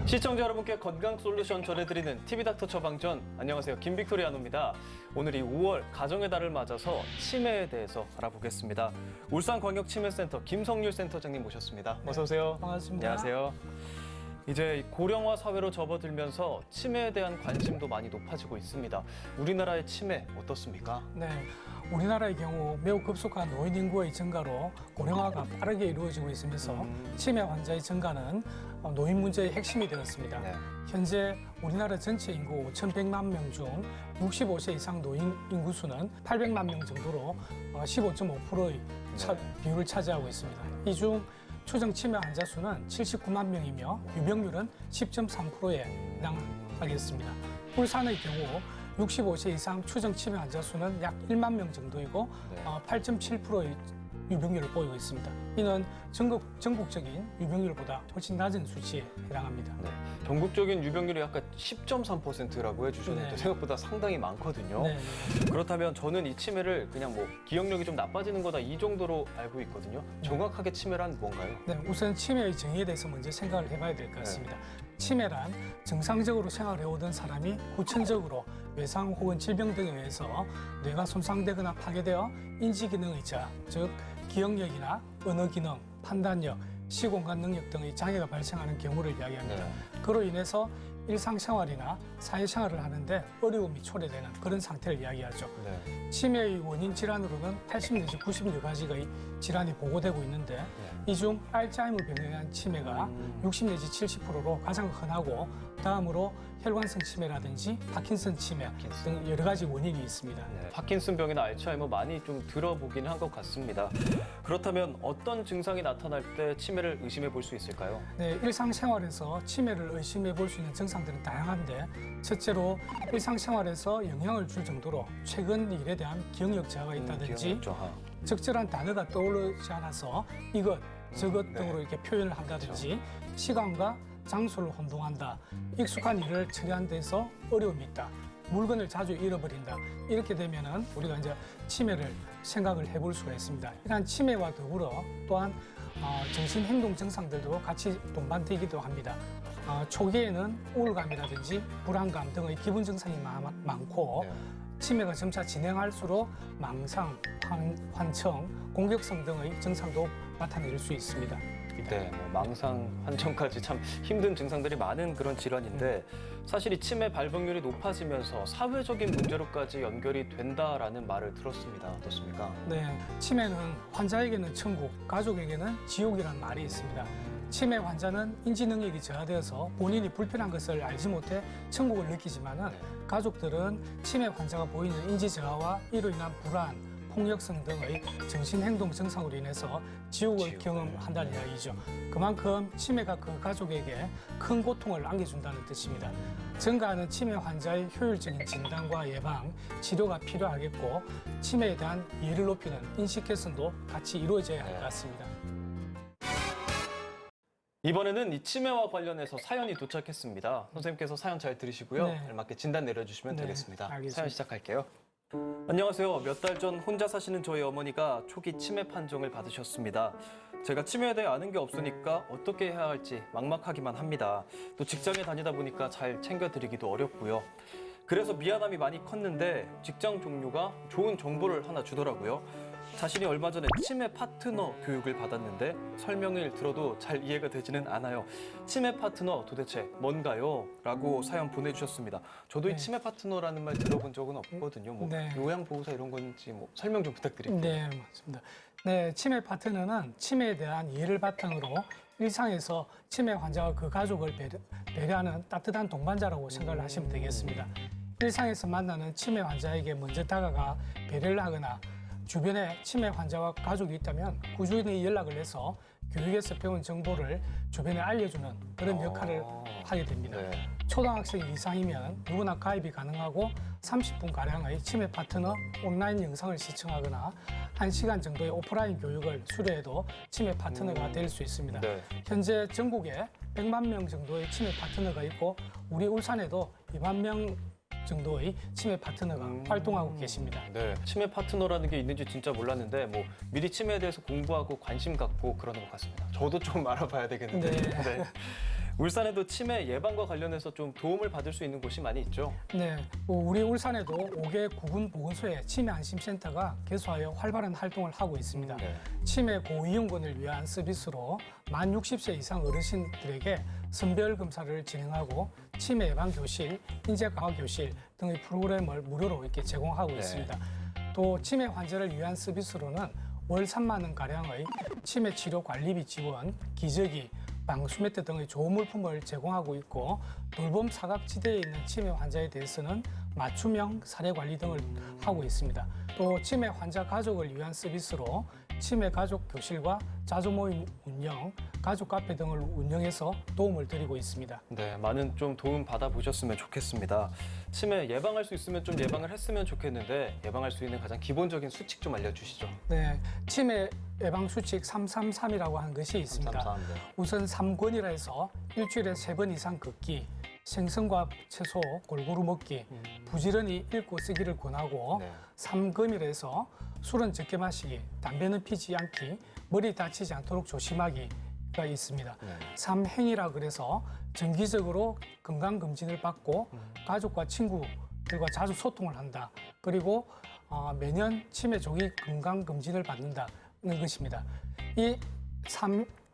시청자 여러분께 건강 솔루션 전해드리는 TV닥터 처방전. 안녕하세요, 김빅토리아노입니다. 오늘 이 5월 가정의 달을 맞아서 치매에 대해서 알아보겠습니다. 울산광역치매센터 김성률 센터장님 모셨습니다. 어서 오세요. 반갑습니다. 안녕하세요. 이제 고령화 사회로 접어들면서 치매에 대한 관심도 많이 높아지고 있습니다. 우리나라의 치매 어떻습니까? 네, 우리나라의 경우 매우 급속한 노인 인구의 증가로 고령화가 빠르게 이루어지고 있으면서 치매 환자의 증가는 노인 문제의 핵심이 되었습니다. 네. 현재 우리나라 전체 인구 5,100만 명 중 65세 이상 노인 인구 수는 800만 명 정도로 15.5%의 비율을 차지하고 있습니다. 이 중 추정 치매 환자 수는 79만 명이며 유병률은 10.3%에 해당하겠습니다. 울산의 경우 65세 이상 추정 치매 환자 수는 약 1만 명 정도이고 8.7%의 유병률을 보이고 있습니다. 이는 전국적인 유병률보다 훨씬 낮은 수치에 해당합니다. 네. 전국적인 유병률이 약간 10.3%라고 해주셨는데 네. 생각보다 상당히 많거든요. 네. 그렇다면 저는 이 치매를 그냥 뭐 기억력이 좀 나빠지는 거다 이 정도로 알고 있거든요. 정확하게 치매란 뭔가요? 네, 우선 치매의 정의에 대해서 먼저 생각을 해봐야 될 것 같습니다. 치매란 정상적으로 생활을 해오던 사람이 후천적으로 외상 혹은 질병 등에 의해서 뇌가 손상되거나 파괴되어 인지 기능의 저하, 즉 기억력이나 언어 기능, 판단력, 시공간 능력 등의 장애가 발생하는 경우를 이야기합니다. 그로 인해서 일상생활이나 사회생활을 하는데 어려움이 초래되는 그런 상태를 이야기하죠. 네. 치매의 원인 질환으로는 80 내지 90여 가지의 질환이 보고되고 있는데 이 중 알츠하이머 병에 의한 치매가 60 내지 70%로 가장 흔하고 다음으로 혈관성 치매라든지 파킨슨 치매 등 여러 가지 원인이 있습니다. 네. 파킨슨병이나 알츠하이머 많이 좀 들어보긴 한 것 같습니다. 그렇다면 어떤 증상이 나타날 때 치매를 의심해 볼 수 있을까요? 네, 일상생활에서 치매를 의심해 볼 수 있는 증상들은 다양한데 첫째로 일상생활에서 영향을 줄 정도로 최근 일에 대한 기억력 저하가 있다든지 기억력 저하. 적절한 단어가 떠오르지 않아서 이것, 저것 등으로 이렇게 표현을 한다든지 시간과 장소를 혼동한다, 익숙한 일을 처리하는 데서 어려움이 있다, 물건을 자주 잃어버린다. 이렇게 되면은 우리가 이제 치매를 생각을 해볼 수가 있습니다. 이러한 치매와 더불어 또한 정신행동 증상들도 같이 동반되기도 합니다. 초기에는 우울감이라든지 불안감 등의 기분 증상이 많고 치매가 점차 진행할수록 망상, 환청, 공격성 등의 증상도 나타낼 수 있습니다. 네, 뭐 망상, 환청까지 참 힘든 증상들이 많은 그런 질환인데 사실 이 치매 발병률이 높아지면서 사회적인 문제로까지 연결이 된다라는 말을 들었습니다. 어떻습니까? 네, 치매는 환자에게는 천국, 가족에게는 지옥이라는 말이 있습니다. 치매 환자는 인지 능력이 저하되어서 본인이 불편한 것을 알지 못해 천국을 느끼지만은 가족들은 치매 환자가 보이는 인지 저하와 이로 인한 불안, 폭력성 등의 정신행동 증상으로 인해서 지옥을 경험한다는 이야기죠. 그만큼 치매가 그 가족에게 큰 고통을 안겨준다는 뜻입니다. 증가하는 치매 환자의 효율적인 진단과 예방, 치료가 필요하겠고 치매에 대한 이해를 높이는 인식 개선도 같이 이루어져야 할 것 같습니다. 이번에는 이 치매와 관련해서 사연이 도착했습니다. 선생님께서 사연 잘 들으시고요. 네. 알맞게 진단 내려주시면 네, 되겠습니다. 알겠습니다. 사연 시작할게요. 안녕하세요. 몇 달 전 혼자 사시는 저희 어머니가 초기 치매 판정을 받으셨습니다. 제가 치매에 대해 아는 게 없으니까 어떻게 해야 할지 막막하기만 합니다. 또 직장에 다니다 보니까 잘 챙겨드리기도 어렵고요. 그래서 미안함이 많이 컸는데 직장 동료가 좋은 정보를 하나 주더라고요. 자신이 얼마 전에 치매 파트너 교육을 받았는데 설명을 들어도 잘 이해가 되지는 않아요. 치매 파트너 도대체 뭔가요? 라고 사연 보내주셨습니다. 저도 이 치매 파트너라는 말 들어본 적은 없거든요. 뭐 요양보호사 이런 건지 뭐 설명 좀 부탁드릴게요. 네, 맞습니다. 네, 치매 파트너는 치매에 대한 이해를 바탕으로 일상에서 치매 환자와 그 가족을 배려하는 따뜻한 동반자라고 생각을 하시면 되겠습니다. 일상에서 만나는 치매 환자에게 먼저 다가가 배려를 하거나 주변에 치매 환자와 가족이 있다면 꾸준히 연락을 해서 교육에서 배운 정보를 주변에 알려주는 그런 역할을 하게 됩니다. 네. 초등학생 이상이면 누구나 가입이 가능하고 30분가량의 치매 파트너 온라인 영상을 시청하거나 1시간 정도의 오프라인 교육을 수료해도 치매 파트너가 될 수 있습니다. 네. 현재 전국에 100만 명 정도의 치매 파트너가 있고 우리 울산에도 2만 명 정도의 치매 파트너가 활동하고 계십니다. 네, 치매 파트너라는 게 있는지 진짜 몰랐는데 뭐 미리 치매에 대해서 공부하고 관심 갖고 그러는 것 같습니다. 저도 좀 알아봐야 되겠는데. 네. 울산에도 치매 예방과 관련해서 좀 도움을 받을 수 있는 곳이 많이 있죠. 네, 우리 울산에도 5개 구군 보건소의 치매 안심센터가 개소하여 활발한 활동을 하고 있습니다. 네. 치매 고위험군을 위한 서비스로 만 60세 이상 어르신들에게 선별 검사를 진행하고 치매 예방 교실, 인재 강화 교실 등의 프로그램을 무료로 이렇게 제공하고 네. 있습니다. 또 치매 환자를 위한 서비스로는 월 3만 원 가량의 치매 치료 관리비 지원, 기저귀, 방수매트 등의 좋은 물품을 제공하고 있고 돌봄 사각지대에 있는 치매 환자에 대해서는 맞춤형 사례 관리 등을 하고 있습니다. 또 치매 환자 가족을 위한 서비스로 치매 가족 교실과 자조 모임 운영, 가족 카페 등을 운영해서 도움을 드리고 있습니다. 네, 많은 좀 도움 받아보셨으면 좋겠습니다. 치매 예방할 수 있으면 좀 예방을 했으면 좋겠는데 예방할 수 있는 가장 기본적인 수칙 좀 알려주시죠. 네, 치매 예방 수칙 333이라고 하는 것이 있습니다. 333, 네. 우선 3권이라 해서 일주일에 3번 이상 걷기, 생선과 채소 골고루 먹기, 부지런히 읽고 쓰기를 권하고 네. 3금이라 해서 술은 적게 마시기, 담배는 피지 않기, 머리 다치지 않도록 조심하기가 있습니다. 네. 3행이라 그래서 정기적으로 건강검진을 받고 가족과 친구들과 자주 소통을 한다. 그리고 매년 치매 조기 건강검진을 받는다는 것입니다.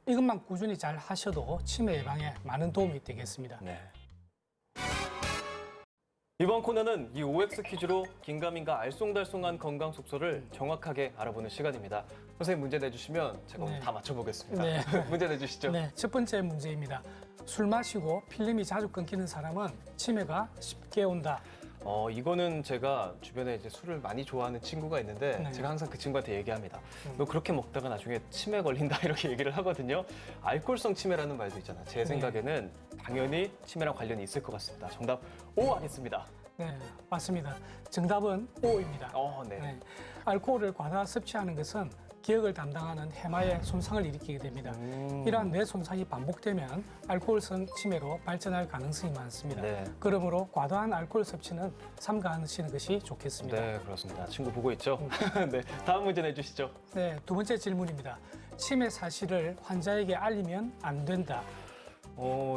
이것만 꾸준히 잘 하셔도 치매 예방에 많은 도움이 되겠습니다. 네. 이번 코너는 이 OX 퀴즈로 긴가민가 알쏭달쏭한 건강 속소를 정확하게 알아보는 시간입니다. 선생님 문제 내주시면 제가 오늘 네. 다 맞춰보겠습니다. 네. 문제 내주시죠. 네, 첫 번째 문제입니다. 술 마시고 필름이 자주 끊기는 사람은 치매가 쉽게 온다. 이거는 제가 주변에 이제 술을 많이 좋아하는 친구가 있는데 네. 제가 항상 그 친구한테 얘기합니다. 너 그렇게 먹다가 나중에 치매 걸린다 이렇게 얘기를 하거든요. 알코올성 치매라는 말도 있잖아. 제 생각에는 당연히 치매랑 관련이 있을 것 같습니다. 정답 O 하겠습니다. 네, 맞습니다. 정답은 O입니다. 네. 네, 알코올을 과다 섭취하는 것은 기억을 담당하는 해마에 손상을 일으키게 됩니다. 이러한 뇌 손상이 반복되면 알코올성 치매로 발전할 가능성이 많습니다. 네. 그러므로 과도한 알코올 섭취는 삼가하시는 것이 좋겠습니다. 네, 그렇습니다. 친구 보고 있죠? 네, 다음 문제 내주시죠. 네, 두 번째 질문입니다. 치매 사실을 환자에게 알리면 안 된다.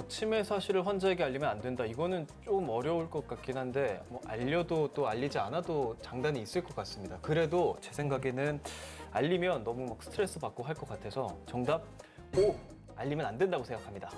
치매 사실을 환자에게 알리면 안 된다. 이거는 좀 어려울 것 같긴 한데 뭐 알려도 또 알리지 않아도 장단이 있을 것 같습니다. 그래도 제 생각에는 알리면 너무 막 스트레스 받고 할 것 같아서 정답 O 알리면 안 된다고 생각합니다.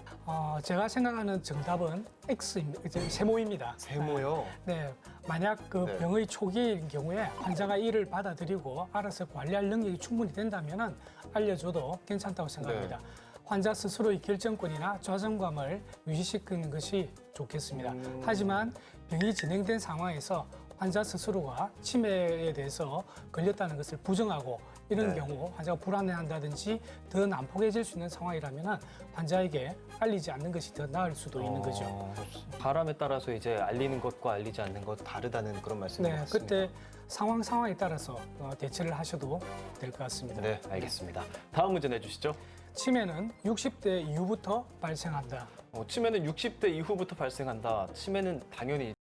제가 생각하는 정답은 X입니다. 세모입니다. 세모요. 네, 만약 그 네. 병의 초기인 경우에 환자가 이를 받아들이고 알아서 관리할 능력이 충분히 된다면 알려줘도 괜찮다고 생각합니다. 네. 환자 스스로의 결정권이나 좌정감을 유지시키는 것이 좋겠습니다. 하지만 병이 진행된 상황에서 환자 스스로가 치매에 대해서 걸렸다는 것을 부정하고 이런 네. 경우 환자가 불안해한다든지 더 난폭해질 수 있는 상황이라면 환자에게 알리지 않는 것이 더 나을 수도 있는 거죠. 사람에 따라서 이제 알리는 것과 알리지 않는 것 다르다는 그런 말씀인 것 네, 같습니다. 그때 상황에 따라서 대처를 하셔도 될 것 같습니다. 네, 알겠습니다. 다음 문제 내주시죠. 치매는 60대 이후부터 발생한다. 치매는 60대 이후부터 발생한다. 치매는 당연히